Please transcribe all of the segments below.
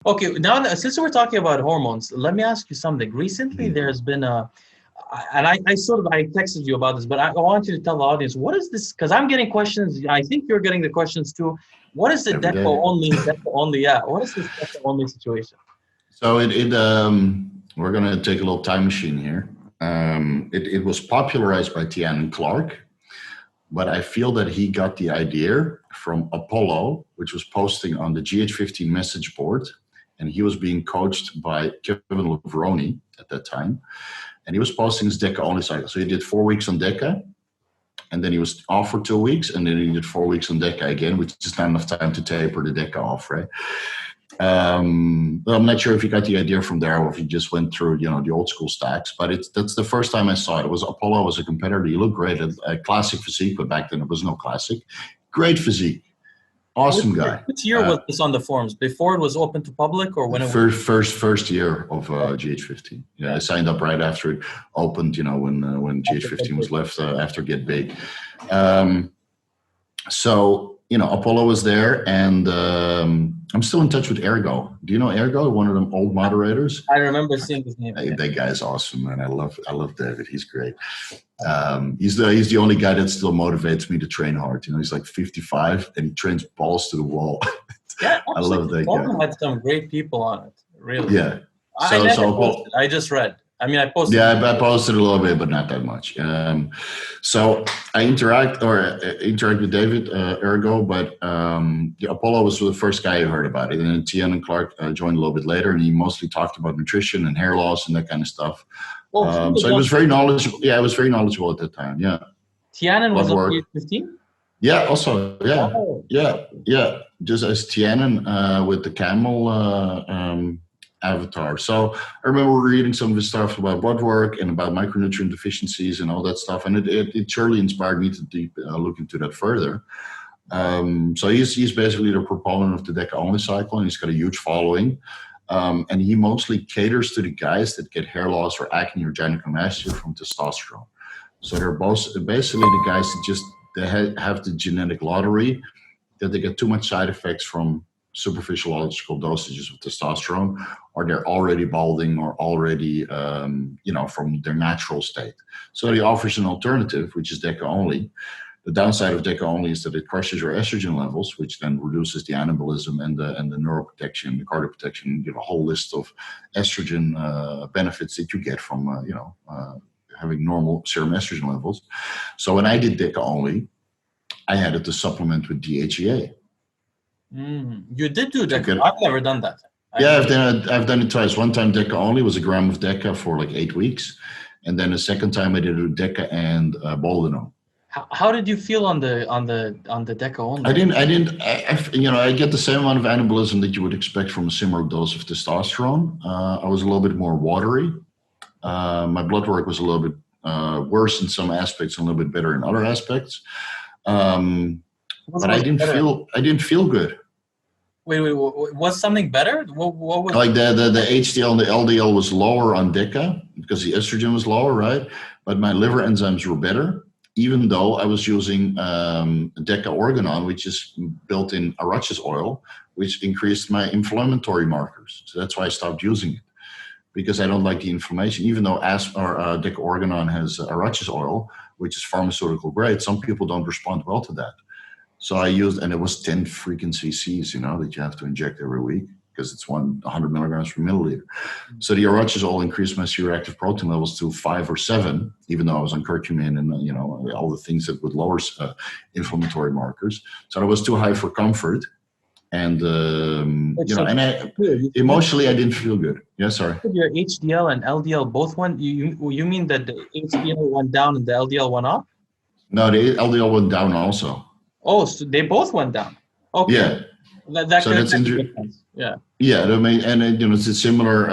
Okay, now since we're talking about hormones, let me ask you something. Recently, there's been and I texted you about this, but I want you to tell the audience, what is this? Because I'm getting questions. I think you're getting the questions too. What is the every day. deca only? Yeah, what is this deca only situation? So we're going to take a little time machine here. It was popularized by Taeian Clark, but I feel that he got the idea from Apollo, which was posting on the GH15 message board, and he was being coached by Kevin Levrone at that time, and he was posting his deca only cycle. So he did 4 weeks on deca, and then he was off for 2 weeks, and then he did 4 weeks on deca again, which is not enough time to taper the deca off, right? But I'm not sure if you got the idea from there or if you just went through, the old school stacks. But that's the first time I saw it. It was Apollo was a competitor. He looked great, a classic physique, but back then it was no classic. Great physique, awesome guy. Which year was this on the forums? Before it was open to public, or when it was first year of GH15? Yeah, I signed up right after it opened. When GH15 was left after Get Big. So Apollo was there, and I'm still in touch with Ergo. Do you know Ergo, one of them old moderators? I remember seeing his name. That guy's awesome, man. I love David. He's great. He's the only guy that still motivates me to train hard. He's like 55 and he trains balls to the wall. Yeah, I love that guy. Had some great people on it, really. Yeah. I just read. I mean, I posted. Yeah, I posted a little bit, but not that much. So I interact with David Ergo, but Apollo was the first guy who heard about it, and then Taeian and Clark joined a little bit later, and he mostly talked about nutrition and hair loss and that kind of stuff. So he was very knowledgeable. Yeah, I was very knowledgeable at that time. Yeah. Taeian was on GH15? Yeah, also, yeah. Oh. Yeah. Just as Taeian with the camel avatar. So I remember reading some of his stuff about blood work and about micronutrient deficiencies and all that stuff, and it surely inspired me to look into that further. So he's basically the proponent of the deca only cycle, and he's got a huge following. And he mostly caters to the guys that get hair loss or acne or gynecomastia from testosterone. So they're both basically the guys that have the genetic lottery, that they get too much side effects from superphysiological dosages of testosterone, or they're already balding or already, from their natural state. So he offers an alternative, which is deca only. The downside of deca only is that it crushes your estrogen levels, which then reduces the anabolism and the neuroprotection, the cardioprotection. You have a whole list of estrogen benefits that you get from, having normal serum estrogen levels. So when I did deca only, I had it to supplement with DHEA. You did do deca. I've never done that. I've done it twice. One time deca only was a gram of deca for like 8 weeks, and then the second time I did it with deca and boldenone. How did you feel on the deca only? I get the same amount of anabolism that you would expect from a similar dose of testosterone. I was a little bit more watery. My blood work was a little bit worse in some aspects and a little bit better in other aspects. But I didn't feel good. Wait, was something better? What was like the HDL and the LDL was lower on deca because the estrogen was lower, right? But my liver enzymes were better, even though I was using deca organon, which is built in arachi's oil, which increased my inflammatory markers. So that's why I stopped using it, because I don't like the inflammation. Even though deca organon has arachi's oil, which is pharmaceutical grade, some people don't respond well to that. So I used, and it was 10 freaking cc's, that you have to inject every week because it's 100 milligrams per milliliter. So the arachi's oil increased my C-reactive protein levels to 5 or 7, even though I was on curcumin and, all the things that would lower inflammatory markers. So it was too high for comfort. And, emotionally, I didn't feel good. Yeah, sorry. Your HDL and LDL both went, you mean that the HDL went down and the LDL went up? No, the LDL went down also. Oh, so they both went down. Okay. Yeah. That so that's interesting. Yeah. Yeah, it's a similar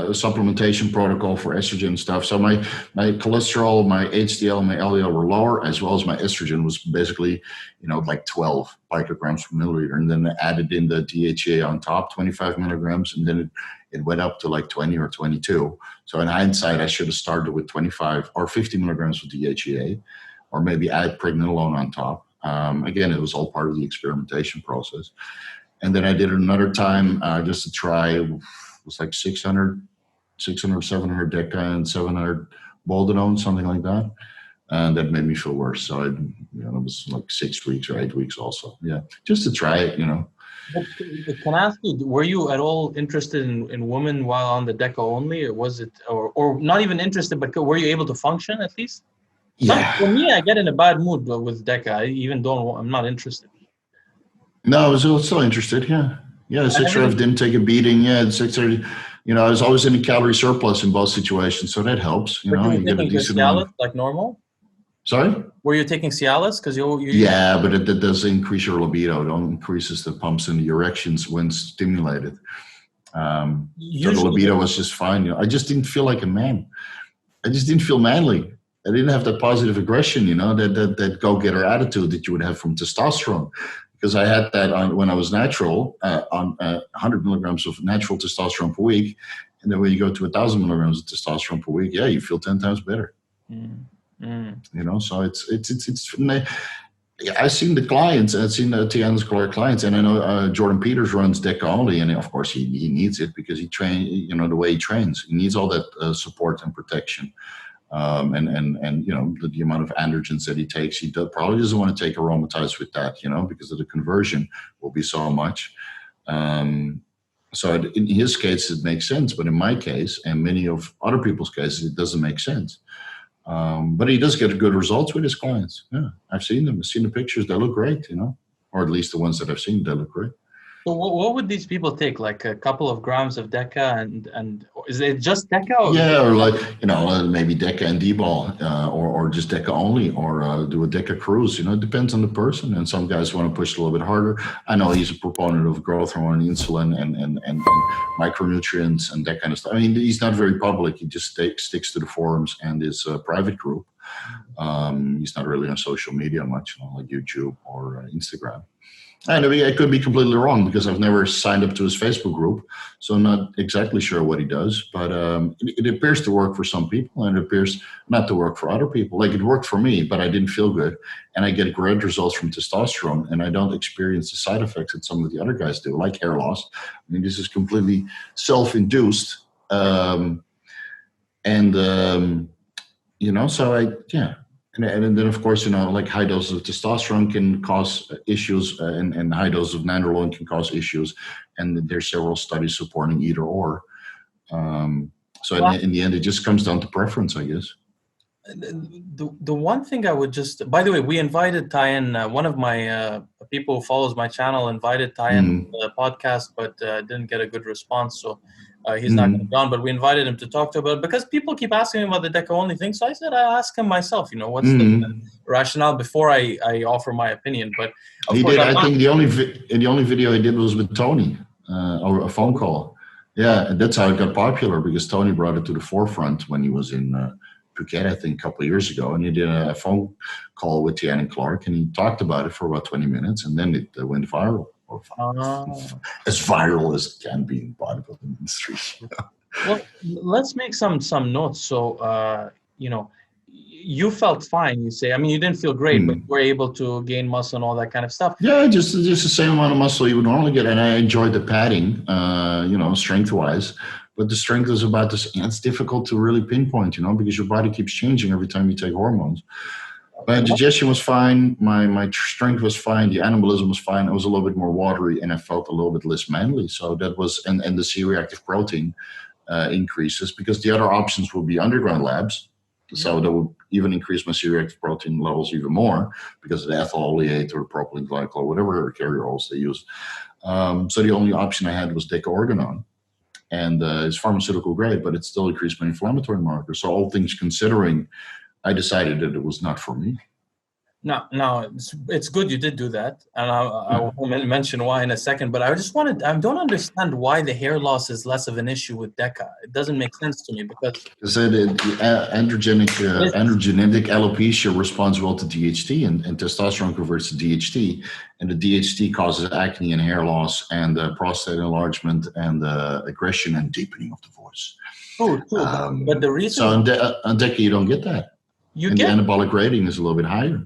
supplementation protocol for estrogen stuff. So my cholesterol, my HDL, and my LDL were lower, as well as my estrogen was basically, like 12 picograms per milliliter. And then I added in the DHEA on top, 25 milligrams, and then it went up to like 20 or 22. So in hindsight, I should have started with 25 or 50 milligrams of DHEA, or maybe add pregnenolone on top. Again, it was all part of the experimentation process. And then I did it another time just to try. It was like 600, 700 deca and 700 boldenone, something like that. And that made me feel worse. So it was like 6 weeks or 8 weeks also. Yeah, just to try it, But can I ask you, were you at all interested in women while on the deca only, or was it, or not even interested, but were you able to function at least? For me, I get in a bad mood with deca. I even I'm not interested. No, I was still interested. Yeah. The 6 didn't take a beating. Yeah, the 6 I was always in a calorie surplus in both situations, so that helps. But you get a taking decent Cialis amount. like normal? Sorry? Were you taking Cialis? Because you yeah, but it does increase your libido. It increases the pumps in the erections when stimulated. So the libido was just fine. I just didn't feel like a man. I just didn't feel manly. I didn't have that positive aggression, that go-getter attitude that you would have from testosterone. Because I had that when I was natural, on 100 milligrams of natural testosterone per week. And then when you go to 1,000 milligrams of testosterone per week, you feel 10 times better. So it's I've seen the clients, I've seen the Taeian's clients, and I know Jordan Peters runs deca-only, and of course he needs it because he the way he trains, he needs all that support and protection. And the amount of androgens that he takes, he probably doesn't want to take aromatase with that, because of the conversion will be so much. So in his case, it makes sense, but in my case and many of other people's cases, it doesn't make sense. But he does get good results with his clients. Yeah, I've seen them. I've seen the pictures. They look great, or at least the ones that I've seen, they look great. So what would these people take? Like a couple of grams of deca and is it just deca? Or like, maybe deca and D-ball, or just deca only, or do a deca cruise. It depends on the person. And some guys want to push a little bit harder. I know he's a proponent of growth hormone, insulin, and micronutrients and that kind of stuff. I mean, he's not very public. He just sticks to the forums and his private group. He's not really on social media much, like YouTube or Instagram. And I could be completely wrong because I've never signed up to his Facebook group, so I'm not exactly sure what he does. But it appears to work for some people, and it appears not to work for other people. Like it worked for me, but I didn't feel good, and I get great results from testosterone, and I don't experience the side effects that some of the other guys do, like hair loss. I mean, this is completely self-induced, so And then, of course, like high doses of testosterone can cause issues, and high doses of nandrolone can cause issues. And there's several studies supporting either or. In the end, it just comes down to preference, I guess. The one thing I would just, by the way, we invited Taeian, one of my people who follows my channel invited Taeian to the podcast, but didn't get a good response. So he's not going to be on, but we invited him to talk to about it because people keep asking me about the deca-only thing. So I said, I'll ask him myself, what's the rationale before I offer my opinion. But he did. I think the only video he did was with Tony, or a phone call. Yeah, and that's how it got popular because Tony brought it to the forefront when he was in Phuket, I think, a couple of years ago, and he did a phone call with Taeian and Clark, and he talked about it for about 20 minutes, and then it went viral. As viral as it can be in the bodybuilding industry. Well, let's make some notes. So, you felt fine, you say. I mean, you didn't feel great, but you were able to gain muscle and all that kind of stuff. Yeah, just the same amount of muscle you would normally get, and I enjoyed the padding, strength-wise. But the strength is about this. It's difficult to really pinpoint, because your body keeps changing every time you take hormones. My digestion was fine. My strength was fine. The anabolism was fine. I was a little bit more watery, and I felt a little bit less manly. So that was, and the C-reactive protein increases because the other options will be underground labs. So that would even increase my C-reactive protein levels even more because of the ethyl oleate or propylene glycol, whatever carrier oils they use. So the only option I had was deca-only. And it's pharmaceutical grade, but it still increased my inflammatory markers. So all things considering, I decided that it was not for me. No, it's good you did do that, and I will mention why in a second. But I don't understand why the hair loss is less of an issue with deca. It doesn't make sense to me because androgenic alopecia responds well to DHT, and testosterone converts to DHT, and the DHT causes acne and hair loss and prostate enlargement and aggression and deepening of the voice. True. But the reason on deca you don't get that. The anabolic rating is a little bit higher.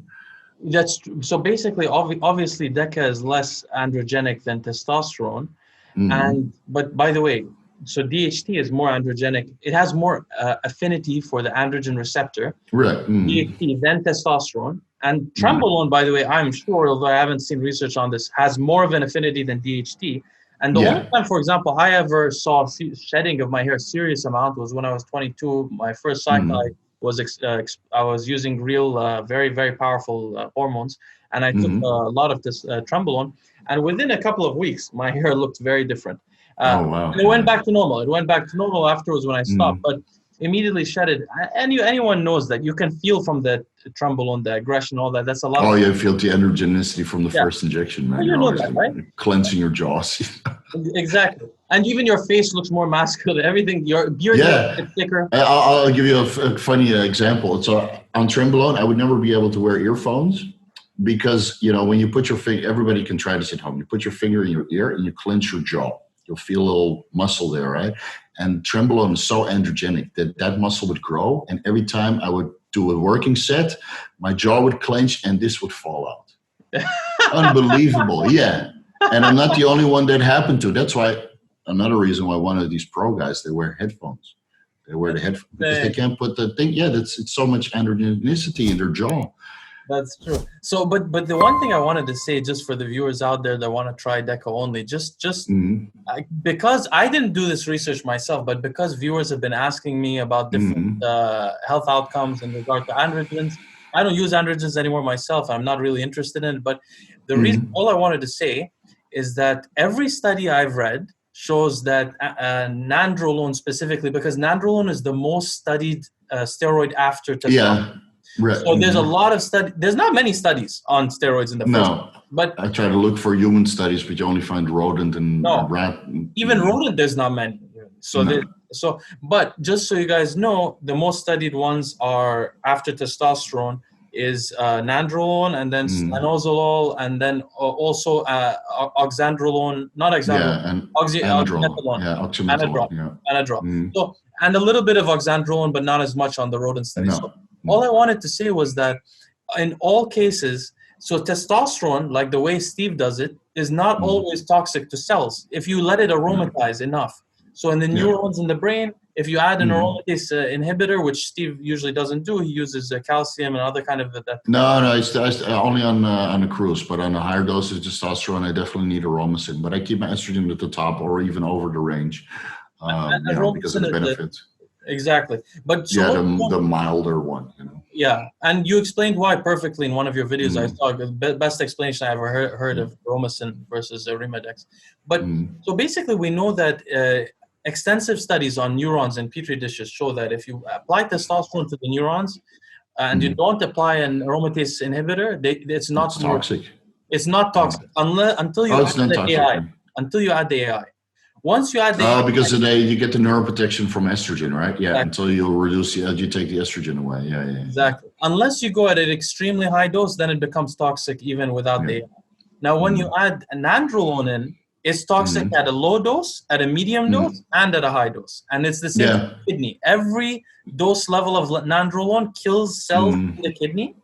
That's so basically, obviously, DECA is less androgenic than testosterone, and but by the way, so DHT is more androgenic. It has more affinity for the androgen receptor, Right. DHT, than testosterone. And trenbolone, by the way, I'm sure, although I haven't seen research on this, has more of an affinity than DHT. And the only time, for example, I ever saw shedding of my hair serious amount was when I was 22. My first cycle, I was using real, very, very powerful hormones, and I took a lot of this trenbolone. And within a couple of weeks, my hair looked very different. Oh, wow. It went back to normal. It went back to normal afterwards when I stopped, but immediately shed it. And anyone knows that you can feel from the trenbolone, the aggression, all that. That's a lot. Oh, you feel the androgenicity from the first injection, man. Well, you know that, right? Cleansing your jaws. Exactly. And even your face looks more masculine. Everything, your beard gets thicker. I'll give you a funny example. So on trenbolone, I would never be able to wear earphones because, you know, when you put your finger, everybody can try this at home. You put your finger in your ear and you clench your jaw. You'll feel a little muscle there, right? And trenbolone is so androgenic that that muscle would grow. And every time I would do a working set, my jaw would clench and this would fall out. Unbelievable. Yeah. And I'm not the only one that happened to. That's why another reason why one of these pro guys, they wear headphones. They wear the headphones because they can't put the thing. Yeah, it's so much androgenicity in their jaw. That's true. So, but the one thing I wanted to say, just for the viewers out there that want to try deca-only, because I didn't do this research myself, but because viewers have been asking me about different health outcomes in regard to androgens. I don't use androgens anymore myself. I'm not really interested in it. But the reason, all I wanted to say is that every study I've read shows that nandrolone specifically, because nandrolone is the most studied steroid after testosterone. Yeah. Right. So there's a lot of there's not many studies on steroids in the first place. But I try to look for human studies, but you only find rodent and rat. Even rodent, there's not many. So but just so you guys know, the most studied ones are after testosterone is nandrolone, and then stanozolol, and then also oxandrolone, not oxandrolone, and oxymethylone, anadrol. So, and a little bit of oxandrolone, but not as much on the rodent studies. So, all I wanted to say was that in all cases, so testosterone, like the way Steve does it, is not always toxic to cells if you let it aromatize enough. So in the neurons in the brain, if you add an aromatase inhibitor, which Steve usually doesn't do, he uses calcium and other kind of that. No, it's only on a cruise, but on a higher dose of testosterone, I definitely need aromasin. But I keep my estrogen at the top or even over the range, because of the benefits. Exactly. But so the milder one, you know. Yeah, and you explained why perfectly in one of your videos. I thought the best explanation I ever heard of aromasin versus Rimadex. But so basically, we know that extensive studies on neurons in petri dishes show that if you apply testosterone to the neurons and you don't apply an aromatase inhibitor, it's not toxic. It's not toxic until you add the AI. Until you add the AI. Once you add the because you get the neuroprotection from estrogen, right? Yeah, exactly. Until you reduce you take the estrogen away. Yeah. Exactly. Unless you go at an extremely high dose, then it becomes toxic even without the AI. Now, when you add nandrolone in, it's toxic at a low dose, at a medium dose, and at a high dose. And it's the same with the kidney. Every dose level of nandrolone kills cells in the kidney.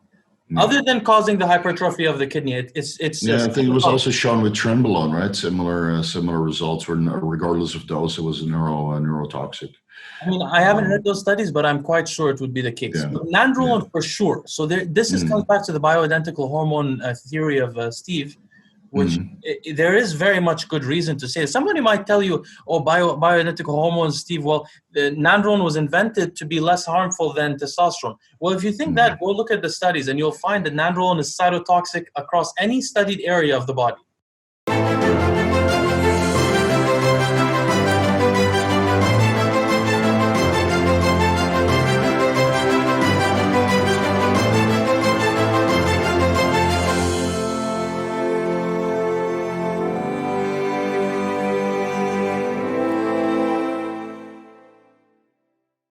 Other than causing the hypertrophy of the kidney, it's I think it was also shown with trenbolone, right? Similar results, where regardless of dose, it was neurotoxic. I mean, I haven't read those studies, but I'm quite sure it would be the case. Yeah. But nandrolone for sure. So this comes back to the bioidentical hormone theory of Steve, which there is very much good reason to say. Somebody might tell you, bioidentical hormones, Steve, well, nandrolone was invented to be less harmful than testosterone. Well, if you think that, go look at the studies and you'll find that nandrolone is cytotoxic across any studied area of the body.